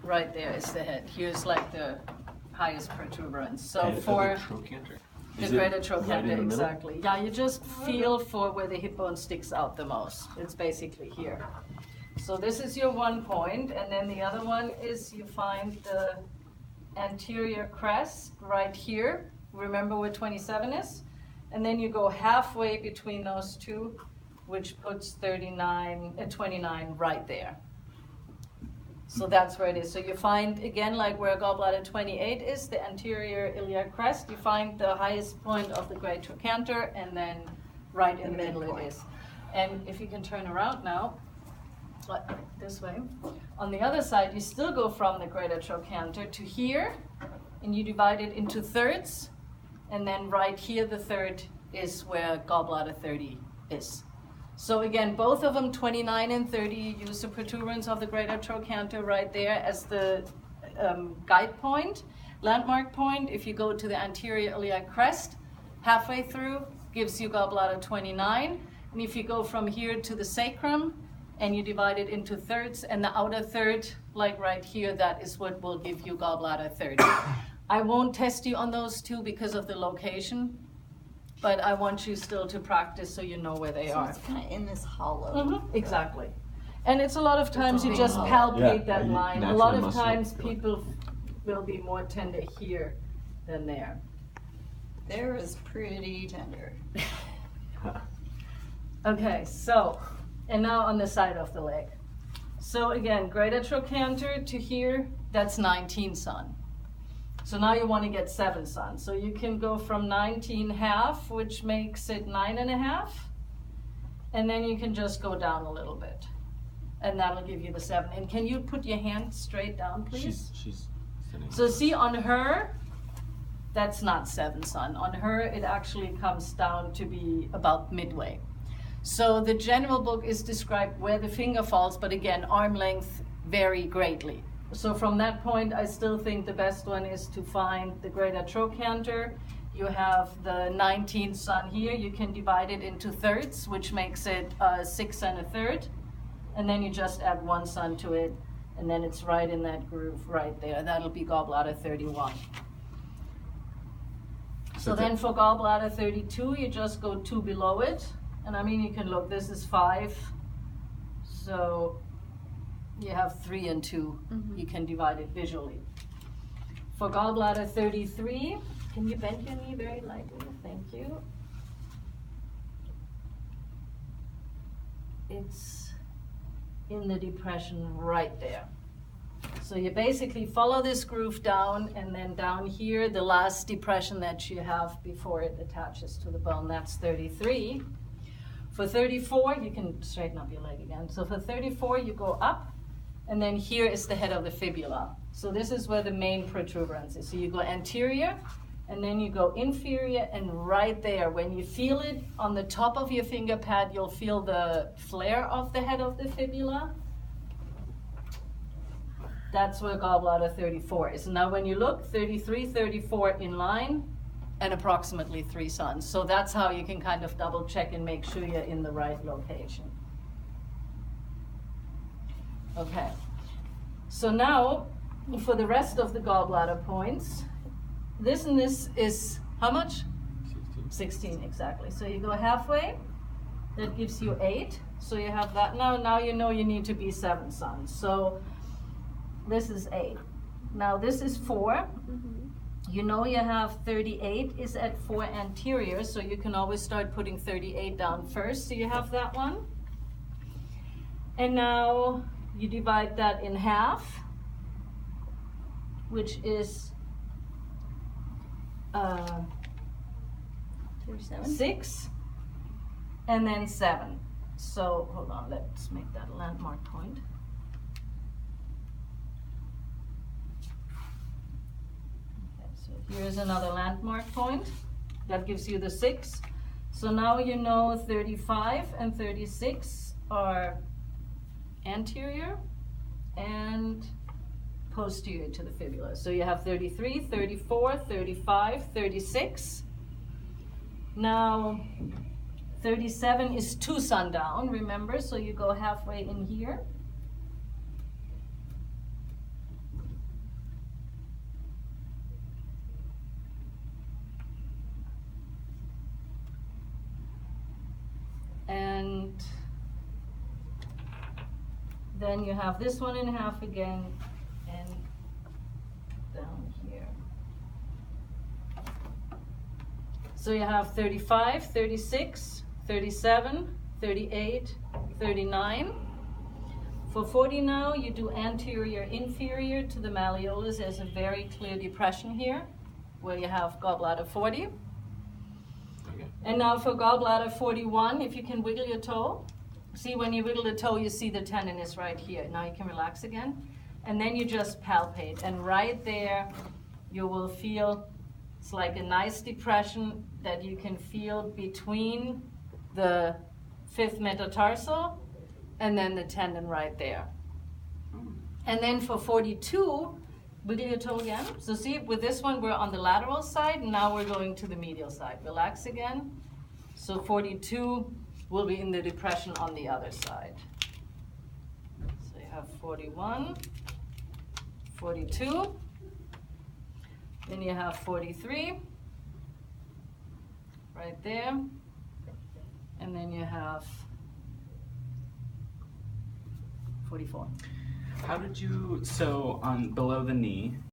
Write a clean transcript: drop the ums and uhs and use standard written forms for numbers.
right there is the head. Here's like the highest protuberance. So Head of for the trochanter. the Is it greater right trochanter, in the middle? exactly. Yeah, you just feel for where the hip bone sticks out the most. It's basically here. So this is your 1 point, and then the other one is you find the anterior crest right here. Remember where 27 is? And then you go halfway between those two, which puts 29 right there. So that's where it is. So you find, again, like where gallbladder 28 is, the anterior iliac crest, you find the highest point of the great trochanter, and then right in the middle it is. And if you can turn around now, this way. On the other side, you still go from the greater trochanter to here, and you divide it into thirds, and then right here, the third is where gallbladder 30 is. So again, both of them, 29 and 30, use the protuberance of the greater trochanter right there as the guide point, landmark point. If you go to the anterior iliac crest, halfway through, gives you gallbladder 29. And if you go from here to the sacrum, and you divide it into thirds, and the outer third, like right here, that is what will give you gallbladder 30. I won't test you on those two because of the location, but I want you still to practice so you know where they are. It's kind of in this hollow. Exactly. And it's a lot of times you just palpate that line. A lot of times people will be more tender here than there. There is pretty tender. Okay, so, and now on the side of the leg. So again, greater trochanter to here, that's 19 Sun. So now you want to get 7 Sun. So you can go from 19.5, which makes it 9.5, and then you can just go down a little bit, and that'll give you the 7. And can you put your hand straight down, please? She's sitting. So see, on her, that's not 7 Sun. On her, it actually comes down to be about midway. So the general book is described where the finger falls, but again, arm length vary greatly. So from that point, I still think the best one is to find the greater trochanter. You have the 19 Sun here. You can divide it into thirds, which makes it 6 and a third. And then you just add 1 Sun to it, and then it's right in that groove right there. That'll be gallbladder 31. So then for gallbladder 32, you just go 2 below it. And I mean, you can look, this is 5. So you have 3 and 2. You can divide it visually. For gallbladder 33, can you bend your knee very lightly? Thank you. It's in the depression right there. So you basically follow this groove down, and then down here, the last depression that you have before it attaches to the bone, that's 33. For 34, you can straighten up your leg again. So for 34, you go up, and then here is the head of the fibula. So this is where the main protuberance is. So you go anterior, and then you go inferior, and right there, when you feel it on the top of your finger pad, you'll feel the flare of the head of the fibula. That's where gallbladder 34 is. Now when you look, 33, 34 in line, and approximately 3 Suns. So that's how you can kind of double check and make sure you're in the right location. Okay, so now for the rest of the gallbladder points, this and this is how much? 16, exactly. So you go halfway, that gives you 8. So you have that now you know you need to be 7 Suns. So this is 8. Now this is 4. You know you have 38 is at 4 anterior, so you can always start putting 38 down first. So you have that one. And now you divide that in half, which is 6, and then 7. So hold on, let's make that a landmark point. Here's another landmark point. That gives you the 6. So now you know 35 and 36 are anterior and posterior to the fibula. So you have 33, 34, 35, 36. Now 37 is 2 Sun down, remember? So you go halfway in here. then you have this one in half again, and down here. So you have 35, 36, 37, 38, 39. For 40 now, you do anterior, inferior to the malleolus. There's a very clear depression here, where you have gallbladder 40. Okay. And now for gallbladder 41, if you can wiggle your toe. See, when you wiggle the toe, you see the tendon is right here. Now you can relax again. And then you just palpate. And right there, you will feel, it's like a nice depression that you can feel between the fifth metatarsal and then the tendon right there. And then for 42, wiggle your toe again. So see, with this one, we're on the lateral side, and now we're going to the medial side. Relax again. So 42 will be in the depression on the other side. So you have 41, 42, then you have 43, right there, and then you have 44. How did you, so on below the knee,